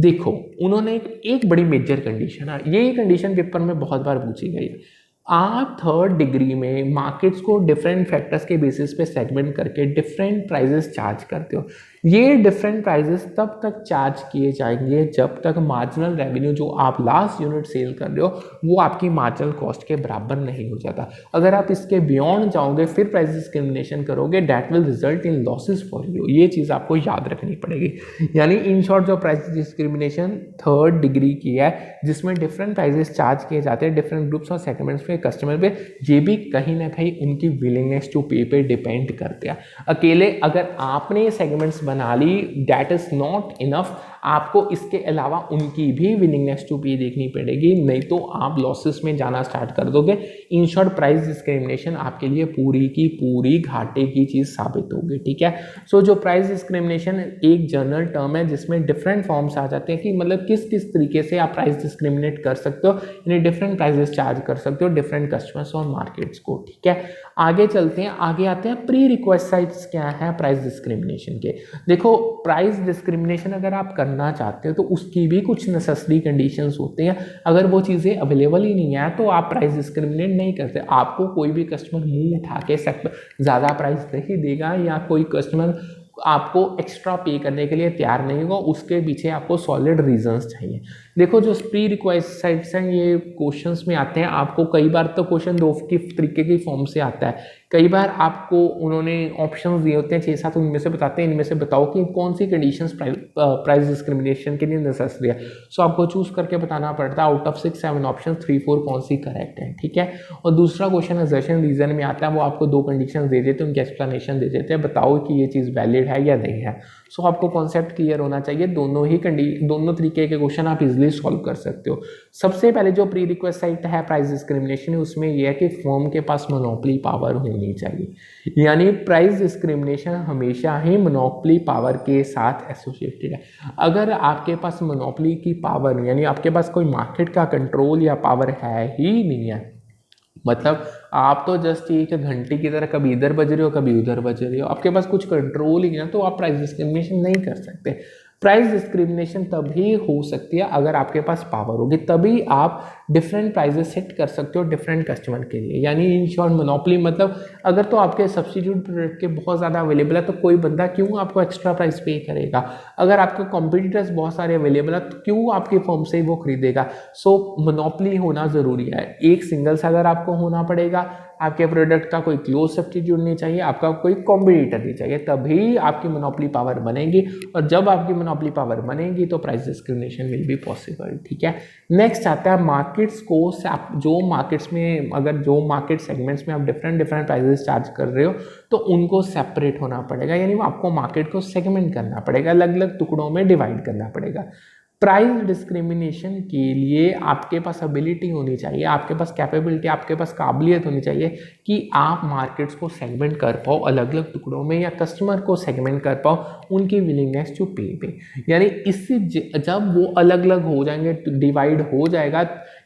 देखो उन्होंने एक बड़ी major condition है, ये condition paper में बहुत बार पूछी गई है। आप थर्ड डिग्री में मार्केट्स को डिफरेंट फैक्टर्स के बेसिस पे सेगमेंट करके डिफरेंट प्राइजेस चार्ज करते हो। ये डिफरेंट प्राइजेस तब तक चार्ज किए जाएंगे जब तक मार्जिनल रेवेन्यू जो आप लास्ट यूनिट सेल कर रहे हो वो आपकी मार्जिनल कॉस्ट के बराबर नहीं हो जाता। अगर आप इसके बियॉन्ड जाओगे फिर प्राइस डिस्क्रिमिनेशन करोगे, that will result in losses for you. ये चीज़ आपको याद रखनी पड़ेगी। यानी इन शॉर्ट जो प्राइस डिस्क्रिमिनेशन थर्ड डिग्री की है जिसमें डिफरेंट प्राइजेस चार्ज किए जाते हैं डिफरेंट ग्रुप्स और सेगमेंट्स पे कस्टमर पे, ये भी कहीं ना कहीं उनकी विलिंगनेस टू पे पे डिपेंड करते हैं। अकेले अगर आपने सेगमेंट्स बना ली दैट इज नॉट इनफ, आपको इसके अलावा उनकी भी विलिंगनेस टू पे देखनी पड़ेगी, नहीं तो आप लॉसेस में जाना स्टार्ट कर दोगे। इन शॉर्ट प्राइस डिस्क्रिमिनेशन आपके लिए पूरी की पूरी घाटे की चीज़ साबित होगी, ठीक है। सो जो प्राइस डिस्क्रिमिनेशन एक जनरल टर्म है जिसमें डिफरेंट फॉर्म्स आ जाते हैं कि मतलब किस किस तरीके से आप प्राइस डिस्क्रिमिनेट कर सकते हो, यानी डिफरेंट प्राइजेस चार्ज कर सकते हो डिफरेंट कस्टमर्स और मार्केट्स को, ठीक है। आगे चलते हैं, आगे आते हैं प्री रिक्वेस्ट क्या है प्राइस डिस्क्रिमिनेशन के। देखो प्राइस डिस्क्रिमिनेशन अगर आप करना चाहते हो तो उसकी भी कुछ नेसेसरी कंडीशंस होते हैं। अगर वो चीज़ें अवेलेबल ही नहीं है तो आप प्राइस डिस्क्रिमिनेट नहीं करते। आपको कोई भी कस्टमर मुंह उठा के ज़्यादा प्राइस नहीं देगा या कोई कस्टमर आपको एक्स्ट्रा पे करने के लिए तैयार नहीं होगा, उसके पीछे आपको सॉलिड रीजंस चाहिए। देखो जो प्री रिक्वेस्ट हैं ये क्वेश्चंस में आते हैं, आपको कई बार तो क्वेश्चन दो की तरीके की फॉर्म से आता है, कई बार आपको उन्होंने ऑप्शंस दिए होते हैं 6-7, उनमें से बताते हैं इनमें से बताओ कि कौन सी कंडीशंस प्राइस डिस्क्रिमिनेशन के लिए नेसेसरी है। सो आपको चूज करके बताना पड़ता है आउट ऑफ 6-7 ऑप्शन 3-4 कौन सी करेक्ट है, ठीक है। और दूसरा क्वेश्चन असर्शन रीजन में आता है, वो आपको 2 कंडीशन दे देते हैं, उनकी एक्सप्लेनेशन दे देते हैं, बताओ कि ये चीज़ वैलिड है या नहीं है। सो आपको कॉन्सेप्ट क्लियर होना चाहिए, दोनों तरीके के क्वेश्चन आप इजिली सॉल्व कर सकते हो। सबसे पहले जो प्री रिक्वेस्ट साइट है प्राइस डिस्क्रिमिनेशन, उसमें यह है कि फर्म के पास मोनोपोली पावर होनी चाहिए, यानी प्राइस डिस्क्रिमिनेशन हमेशा ही मोनोपोली पावर के साथ एसोसिएटेड है। अगर आपके पास मोनोपोली की पावर यानी आपके पास कोई मार्केट का कंट्रोल या पावर है ही नहीं है, मतलब आप तो जस्ट एक घंटे की तरह कभी इधर बज रहे हो कभी उधर बज रहे हो, आपके पास कुछ कंट्रोल ही नहीं है, तो आप प्राइस डिस्क्रिमिनेशन नहीं कर सकते। प्राइस डिस्क्रिमिनेशन तभी हो सकती है अगर आपके पास पावर होगी, तभी आप डिफरेंट प्राइजेस सेट कर सकते हो डिफरेंट कस्टमर के लिए। यानी इन शॉर्ट मोनोपोली मतलब अगर तो आपके सब्स्टिट्यूट प्रोडक्ट के बहुत ज़्यादा अवेलेबल है तो कोई बंदा क्यों आपको एक्स्ट्रा प्राइस पे करेगा। अगर आपके कॉम्पिटिटर्स बहुत सारे अवेलेबल है तो क्यों आपकी फर्म से ही वो खरीदेगा। सो मोनोपोली होना ज़रूरी है, एक सिंगल सेलर आपको होना पड़ेगा, आपके प्रोडक्ट का कोई क्लोज सब्स्टिट्यूट नहीं चाहिए, आपका कोई कॉम्पिटिटर नहीं चाहिए, तभी आपकी मोनोपोली पावर बनेगी। और जब आपकी मोनोपोली पावर बनेगी तो price discrimination will be possible, ठीक है। नेक्स्ट आता है मार्केट्स को, जो मार्केट्स में अगर जो मार्केट सेगमेंट्स में आप डिफरेंट प्राइजेस चार्ज कर रहे हो तो उनको सेपरेट होना पड़ेगा, यानी आपको मार्केट को सेगमेंट करना पड़ेगा, अलग अलग टुकड़ों में डिवाइड करना पड़ेगा। प्राइस डिस्क्रिमिनेशन के लिए आपके पास एबिलिटी होनी चाहिए, आपके पास कैपेबिलिटी, आपके पास काबिलियत होनी चाहिए कि आप मार्केट्स को सेगमेंट कर पाओ अलग अलग टुकड़ों में, या कस्टमर को सेगमेंट कर पाओ उनकी विलिंगनेस टू पे। यानी इससे जब वो अलग अलग हो जाएंगे, डिवाइड हो जाएगा,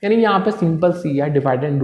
यानी यहाँ पे सिंपल सी है डिवाइड एंड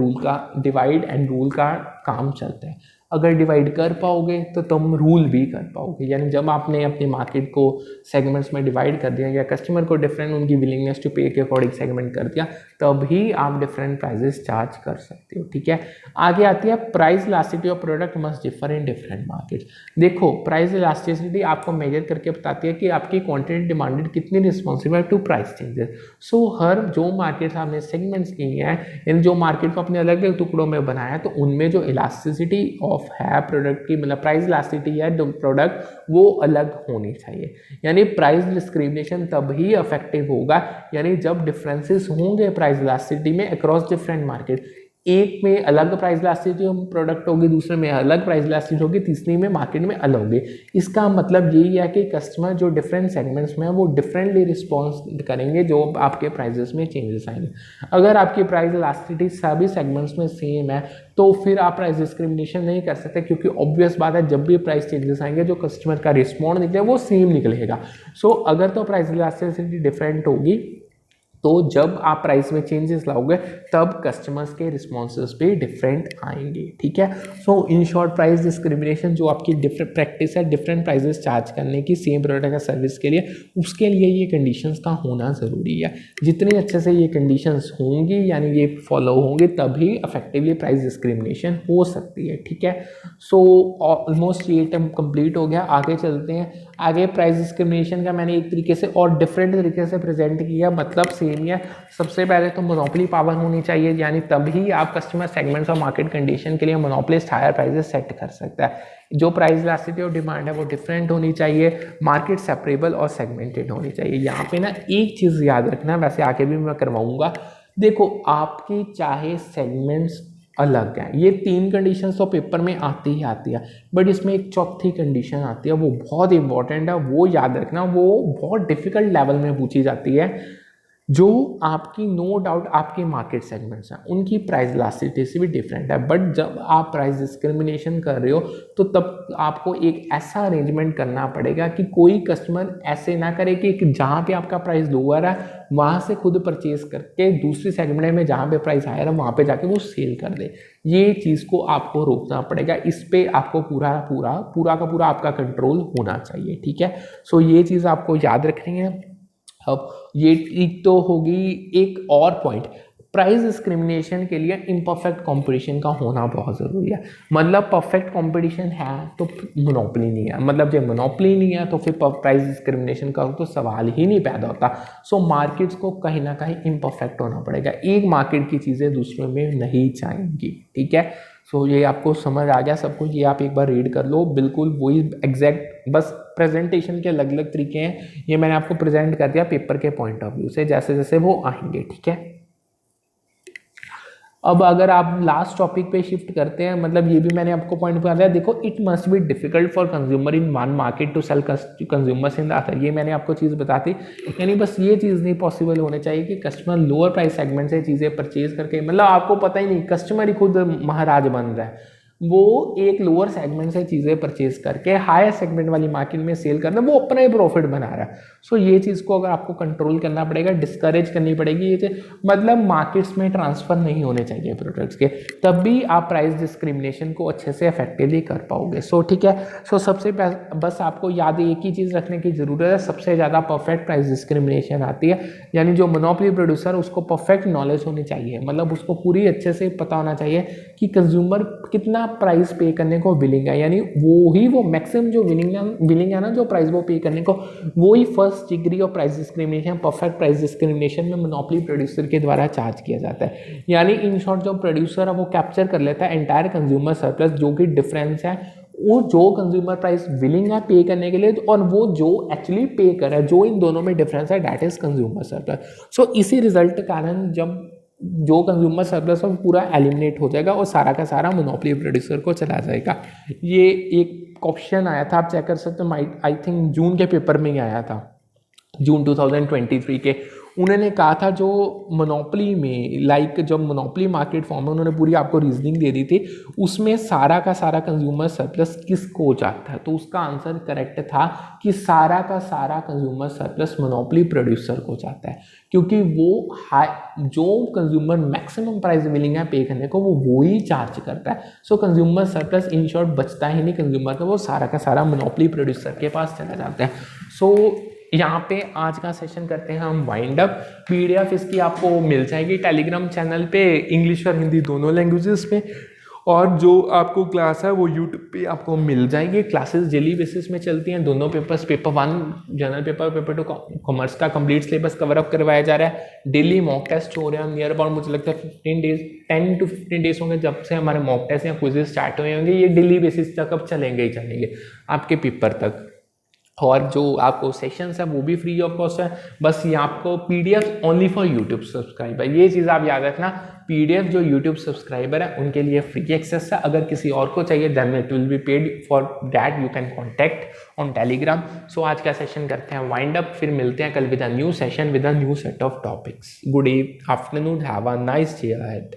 रूल का काम चलता है। अगर डिवाइड कर पाओगे तो तुम रूल भी कर पाओगे, यानी जब आपने अपने मार्केट को सेगमेंट्स में डिवाइड कर दिया या कस्टमर को डिफरेंट उनकी विलिंगनेस टू पे के अकॉर्डिंग सेगमेंट कर दिया, तभी आप डिफरेंट प्राइजेस चार्ज कर सकते हो, ठीक है। आगे आती है price elasticity of product must differ in different markets. देखो प्राइस इलास्टिसिटी आपको मेजर करके बताती है कि आपकी क्वांटिटी डिमांडेड कितनी रिस्पॉन्सिबल टू प्राइस चेंजेस। सो हर जो मार्केट्स आपने सेगमेंट्स की हैं, इन जो मार्केट को अपने अलग अलग टुकड़ों में बनाया, तो उनमें जो इलास्टिसिटी ऑफ है प्रोडक्ट की, मतलब प्राइस इलास्टिसिटी है प्रोडक्ट, वो अलग होनी चाहिए। यानी प्राइस डिस्क्रिमिनेशन तभी इफेक्टिव होगा, यानी जब डिफरेंसेस होंगे प्राइस इलास्टिसिटी में अक्रॉस डिफरेंट मार्केट। एक में अलग प्राइस इलास्टिसिटी प्रोडक्ट होगी, दूसरे में अलग प्राइस इलास्टिसिटी होगी, तीसरी में मार्केट में अलग होगी। इसका मतलब यही है कि कस्टमर जो डिफरेंट सेगमेंट्स में है वो डिफरेंटली रिस्पॉन्स करेंगे जो आपके प्राइजेस में चेंजेस आएंगे। अगर आपकी प्राइस इलास्टिसिटी सभी सेगमेंट्स में सेम है तो फिर आप प्राइस डिस्क्रिमिनेशन नहीं कर सकते, क्योंकि ऑब्वियस बात है जब भी प्राइस चेंजेस आएंगे जो कस्टमर का रिस्पॉन्ड निकले वो सेम निकलेगा। सो अगर तो प्राइस इलास्टिसिटी डिफरेंट होगी तो जब आप प्राइस में चेंजेस लाओगे तब कस्टमर्स के रिस्पॉन्सेस भी डिफरेंट आएंगे, ठीक है। सो इन शॉर्ट प्राइस डिस्क्रिमिनेशन जो आपकी डिफरेंट प्रैक्टिस है डिफरेंट प्राइजेस चार्ज करने की सेम प्रोडक्ट या सर्विस के लिए, उसके लिए ये कंडीशंस का होना ज़रूरी है। जितनी अच्छे से ये कंडीशंस होंगी यानी ये फॉलो होंगे तभी इफेक्टिवली प्राइस डिस्क्रिमिनेशन हो सकती है, ठीक है। सो ऑलमोस्ट ये टर्म कंप्लीट हो गया। आगे चलते हैं। आगे प्राइस डिस्क्रिमिनेशन का मैंने एक तरीके से और डिफरेंट तरीके से प्रेजेंट किया, मतलब सेम ही है। सबसे पहले तो मोनोपोली पावर होनी चाहिए, यानी तभी आप कस्टमर सेगमेंट्स और मार्केट कंडीशन के लिए मोनोपोलिस्ट हायर प्राइसेस सेट कर सकता है। जो प्राइस इलास्टिसिटी और डिमांड है वो डिफरेंट होनी चाहिए, मार्केट सेपरेबल और सेगमेंटेड होनी चाहिए। यहाँ पे ना एक चीज़ याद रखना, वैसे आगे भी मैं करवाऊंगा। देखो आपकी चाहे सेगमेंट्स अलग है। ये 3 कंडीशन तो पेपर में आती ही आती है, बट इसमें एक चौथी कंडीशन आती है, वो बहुत इंपॉर्टेंट है, वो याद रखना, वो बहुत डिफिकल्ट लेवल में पूछी जाती है। जो आपकी नो डाउट आपके मार्केट सेगमेंट्स हैं उनकी प्राइस इलास्टिसिटी भी डिफरेंट है, बट जब आप प्राइस डिस्क्रिमिनेशन कर रहे हो तो तब आपको एक ऐसा अरेंजमेंट करना पड़ेगा कि कोई कस्टमर ऐसे ना करे कि जहाँ पे आपका प्राइस लोअर है वहाँ से खुद परचेज करके दूसरी सेगमेंट में जहाँ पे प्राइस हायर है वहाँ पे जाके वो सेल कर दे। ये चीज़ को आपको रोकना पड़ेगा, इस पे आपको पूरा का पूरा आपका कंट्रोल होना चाहिए, ठीक है। सो ये चीज़ आपको याद रखनी है। अब ये एक तो होगी, एक और पॉइंट, प्राइस डिस्क्रिमिनेशन के लिए इम्परफेक्ट कंपटीशन का होना बहुत ज़रूरी है। मतलब परफेक्ट कंपटीशन है तो मोनोपोली नहीं है, मतलब जब मोनोपोली नहीं है तो फिर प्राइस डिस्क्रिमिनेशन का तो सवाल ही नहीं पैदा होता। सो मार्केट्स को कहीं ना कहीं इम्परफेक्ट होना पड़ेगा, एक मार्केट की चीज़ें दूसरों में नहीं जाएंगी, ठीक है। सो ये आपको समझ आ गया सब कुछ, ये आप एक बार रीड कर लो, बिल्कुल वही एग्जैक्ट, बस प्रेजेंटेशन के अलग अलग तरीके हैं, ये मैंने आपको प्रेजेंट कर दिया पेपर के पॉइंट ऑफ व्यू से जैसे जैसे वो आएंगे, ठीक है। अब अगर आप लास्ट टॉपिक पे शिफ्ट करते हैं, मतलब ये भी मैंने आपको पॉइंट बता दिया, देखो it must be difficult for consumer in one market to sell consumers in the other, ये मैंने आपको चीज़ बताती। यानी बस ये चीज़ नहीं पॉसिबल होने चाहिए कि कस्टमर लोअर प्राइस सेगमेंट से चीज़ें परचेज करके, मतलब आपको पता ही नहीं, कस्टमर ही खुद महाराज बन रहा है, वो एक लोअर सेगमेंट से चीज़ें परचेज करके हायर सेगमेंट वाली मार्केट में सेल करना, वो अपना ही प्रॉफिट बना रहा है। सो ये चीज़ को अगर आपको कंट्रोल करना पड़ेगा, डिस्करेज करनी पड़ेगी ये चीज़, मतलब मार्केट्स में ट्रांसफर नहीं होने चाहिए प्रोडक्ट्स के, तब भी आप प्राइस डिस्क्रिमिनेशन को अच्छे से इफेक्टिवली कर पाओगे। सो ठीक है। सो सबसे बस आपको याद एक ही चीज़ रखने की ज़रूरत है, सबसे ज़्यादा परफेक्ट प्राइस डिस्क्रिमिनेशन आती है, यानी जो मोनोपोली प्रोड्यूसर उसको परफेक्ट नॉलेज होनी चाहिए, मतलब उसको पूरी अच्छे से पता होना चाहिए कि कंज्यूमर कितना प्राइस पे करने को विलिंग है, यानी वो मैक्सिमम जो विलिंग है ना, जो प्राइस वो पे करने को, वो ही first degree of price discrimination, perfect price discrimination में मोनोपोली प्रोड्यूसर के द्वारा चार्ज किया जाता है। यानी इन शॉर्ट जो प्रोड्यूसर है वो कैप्चर कर लेता है एंटायर कंज्यूमर सरप्लस, जो कि डिफरेंस है वो जो कंज्यूमर प्राइस विलिंग है पे करने के लिए और वो जो एक्चुअली पे कर रहा है, जो इन दोनों में डिफरेंस है, दैट इज कंज्यूमर सरप्लस। सो इसी रिजल्ट के कारण जब जो कंज्यूमर सरप्लस है पूरा एलिमिनेट हो जाएगा और सारा का सारा मोनोपोली प्रोड्यूसर को चला जाएगा। ये एक क्वेश्चन आया था, आप चेक कर सकते हो, आई थिंक जून के पेपर में ही आया था, जून 2023 के। उन्होंने कहा था जो मोनोपोली में लाइक जब मोनोपोली मार्केट फॉर्म है, उन्होंने पूरी आपको रीजनिंग दे दी थी, उसमें सारा का सारा कंज्यूमर सरप्लस किसको जाता है, तो उसका आंसर करेक्ट था कि सारा का सारा कंज्यूमर सरप्लस मोनोपोली प्रोड्यूसर को जाता है, क्योंकि वो जो कंज्यूमर मैक्सिमम प्राइस विलिंग है पे करने को वो ही चार्ज करता है। सो कंज्यूमर सरप्लस इन शॉर्ट बचता ही नहीं कंज्यूमर का, वो सारा का सारा मोनोपोली प्रोड्यूसर के पास चला जाता है। सो यहाँ पे आज का सेशन करते हैं हम वाइंड अप। पीडीएफ इसकी आपको मिल जाएगी टेलीग्राम चैनल पे, इंग्लिश और हिंदी दोनों लैंग्वेजेस में, और जो आपको क्लास है वो यूट्यूब पे आपको मिल जाएगी। क्लासेस डेली बेसिस में चलती हैं, दोनों papers, paper 1 general paper, paper 2 commerce का कंप्लीट सिलेबस कवर अप करवाया जा रहा है। डेली मॉक टेस्ट हो रहे हैं, नियर अबाउट मुझे लगता है 10 to 15 डेज होंगे जब से हमारे मॉक टेस्ट या क्विज़ेस स्टार्ट हुए होंगे। ये डेली बेसिस तक अब चलेंगे ही चलेंगे आपके पेपर तक, और जो आपको सेशंस है वो भी फ्री ऑफ कॉस्ट है। बस ये आपको PDF only for YouTube subscriber, ये चीज़ आप याद रखना, पीडीएफ जो यूट्यूब सब्सक्राइबर है उनके लिए फ्री एक्सेस है, अगर किसी और को चाहिए then it will be paid, for that you can contact on Telegram. So आज का सेशन करते हैं वाइंड अप, फिर मिलते हैं कल with a new session with a new set of topics. Good afternoon, have a nice day ahead.